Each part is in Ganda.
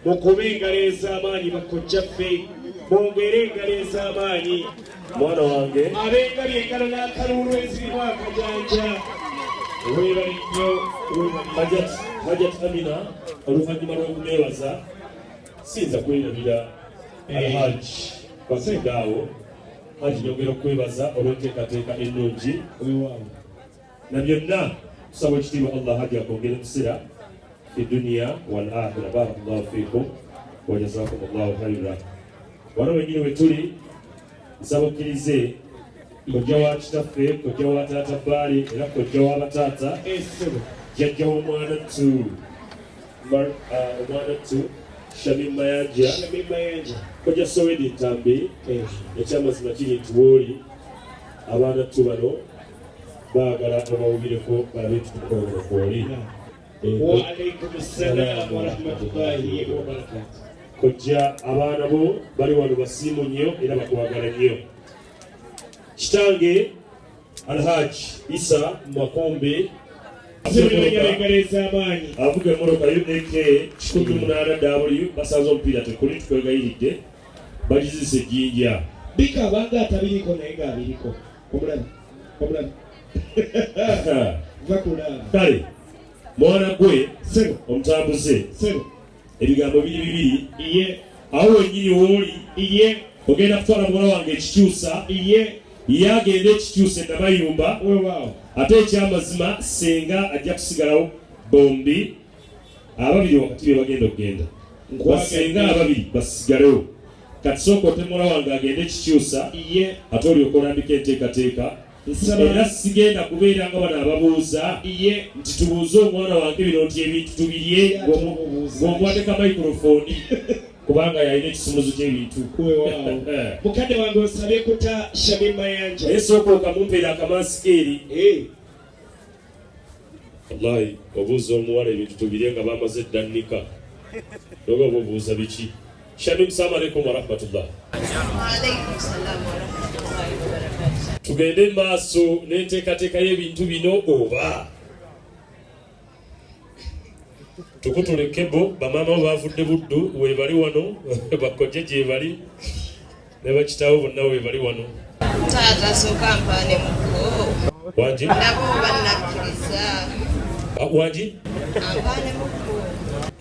Mukubengaleza amaanyi bakojjaffe bongerengaleza amaanyi mwana wange abengalye engalo n'akalulu ezirimu akajanja weebali nnyo Hajat Amina oluvannyuma lw'okuneebaza siyinza kwerabira Alhaji Basidaawo Haji nyongera okwebaza olw'enteekateeka ennungi weewaawo na byonna tusaba ekitiibwa Allah Haji akwongere ekiseera في الدنيا والآخرة بارك الله فيكم وجزاكم الله خيرا وانا wengine wetuli nsabukirize kojja wa kitaffe kojja wa taata Baali era kojja wa bataata jjajja w'omwanattu Shamim Mayanja kojja Sowedi Ntambi ekyamazima kiri nti wooli abaanattu bano baagala obawubireko balabe tukukolera kwoli. Wa alaykum assalam wa rahmatullahi wa barakatuh. Kojja abaana bo bali wano basiimu nnyo era bakwagala nnyo. Kitange Alhaji Isa Makombe avuga emmoloka UAK 18W basanze omupiira tekuli tukwegayiridde bagizise ejjinja bika abanga atabiriko naye ng'abiriko omulabi kale mwana gwe omutambuze ebigambo bibiri awo wennyini wooli ogenda kutwala muwala wange ekikyusa ye agenda ekikyusa ennamayumba ate ekyamazima senga ajja kusigalawo bombi ababiri wakati be bagenda okugenda basenga ababiri basigalewo kati sooka ote muwala wange agenda ekikyusa ate olyoka olambika enteekateeka era sigenda kubeera nga bano ababuuza nti tubuuze omwana wange bino nti ebintu tubirye ng'omwadeka microphone kubanga yalina ekisumuzo ky'ebintu mukadde wange osabye kuta Shamim Mayanja naye sooka okamumpeera akamasikeeri wallahi obuuza omuwala ebintu tubirye nga bamaze eddannika oba obuuza biki. Shamim, salamu alaikum wa rahmatullah. Alaikum salam wa rahmatullahi wa barakatuh. Tugende maaso n'enteekateeka y'ebintu bino oba tukutuleke bo bamaama bavudde buddu weebali wano bakojje gye bali ne bakitawo bonna weebali wano taata sooka mpaane muko wangi nabo bannakkiriza wangi ampaane muko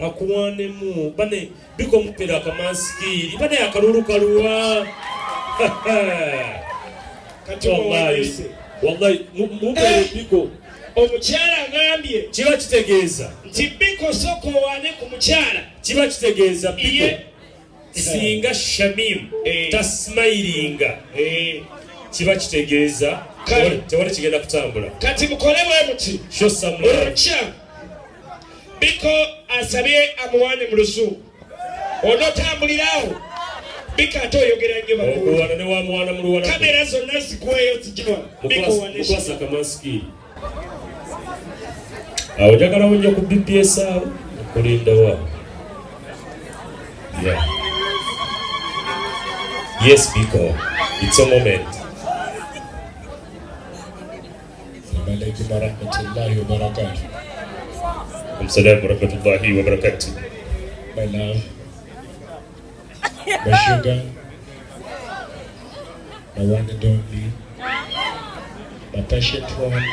akuwanemu bane biko mupera akamansikiri bane akalulu kaluwa kati wallahi mubere biko omukyala agambye kiba kitegeeza nti biko soko wane ku mukyala kiba kitegeeza biko Iye. singa Shamim tasmailinga kiba kitegeeza Kale. tewali kigenda kutambula. kati mukole bwe muti Show some love. omukyala biko asabye amuwane mu lusuku onotambulirawo biko ate oyogera nnyo bakulu Okuwana ne wamuwana mu luwana kamera zonna zikuweyo zijwa biko wane mukwasa kamaski awo njagala wonja ku BPS awo okulinda wa yeah. Yes Biko, it's a moment. Assalamualaikum warahmatullahi wabarakatuh. Assalamu warahmatullahi wabarakatuh. My love, my sugar, my one and only, my patient one,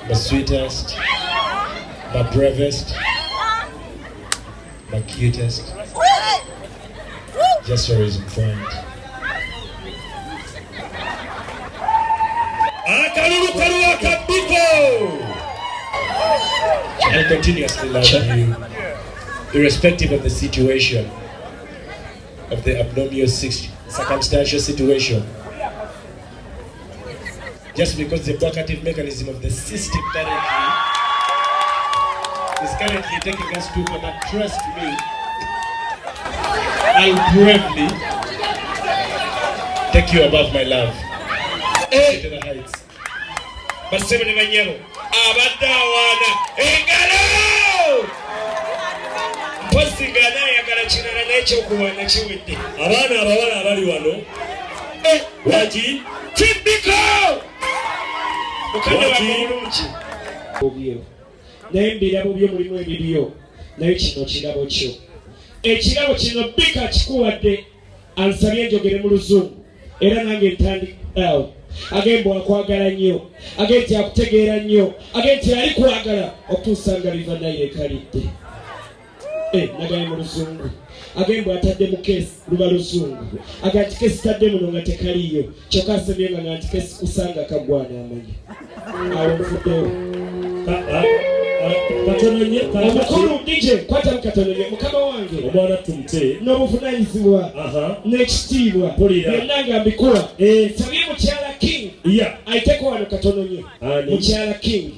my sweetest, my bravest, my cutest, just a reason point. Akalulu kalulu ka Biko. I continuously love you, irrespective of the situation, of the abnormal circumstantial situation. Just because the blockade mechanism of the system is currently taking us to but trust me, I'll bravely take you above my love. To the heights. Basebeni banyero abadde awaana engalo mpozi ngana yagala kinala n'ekyokuwaana kiwedde Abaana abawala abali wano waki Biko mukadde wange mulungi obyo naye mbirabo byo mulimu ebibyo naye kino kirabo kyo ekirabo kino Biko akikuwadde ansabye njogere mu luzungu era nange ntandikirawo agenda akwagala nnyo agenda akutegeera nnyo agenda ali kwagala okutuusa nga liva naye ekalidde nagaye mu luzungu agenda atadde mu keesi luba luzungu agati keesi tadde muno nga tekaliyo kyokka asabye nga nti keesi kusanga kagwana amanyi awo nfuddewo katononye omukulu DJ kwata mukatononye mukama wange omwana tumute n'obuvunanyizibwa n'ekitiibwa byonna nga mbikola nsabye mukyala King iya ayiteko wano katononye mukyala King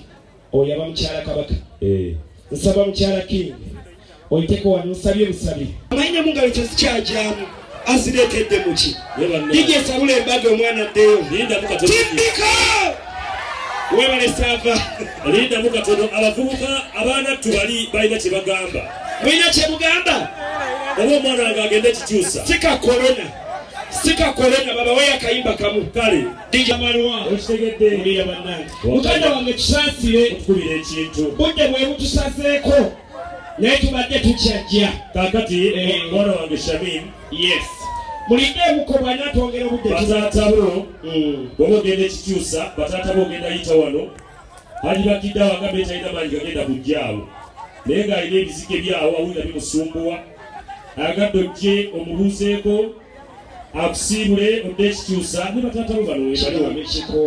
oyo aba mukyala Kabaka nsaba mukyala King oyiteko wano nsabye busabi amanya mu ngalo tezikyajyamu azireetedde muki DJ sabula embaga omwana addeyo linda mukatono webale sava linda mukatono abavubuka abaana tubali balina kye bagamba mulina kye mugamba oba omwana wange agende kikyusa sika korona baba weya kayimba kamu kale DJ Marwa okitegedde mulira bannange mukanda wange tusaasire tukubira ekintu budde bwe butusaseeko naye tubadde tukyajja kakati mwana wange Shamim yes mulinde mukobwa natwongera obudde bataata bo bwoba ogenda ekikyusa bataata bo ogenda yita wano ali bakidde awo agambe talina manyi gagenda kujjaawo naye ng'alina ebizike byawo awulira bimusumbuwa agadde ojje omubuuzeeko akusiibule odde ekikyusa ne bataata bo bano webaliwo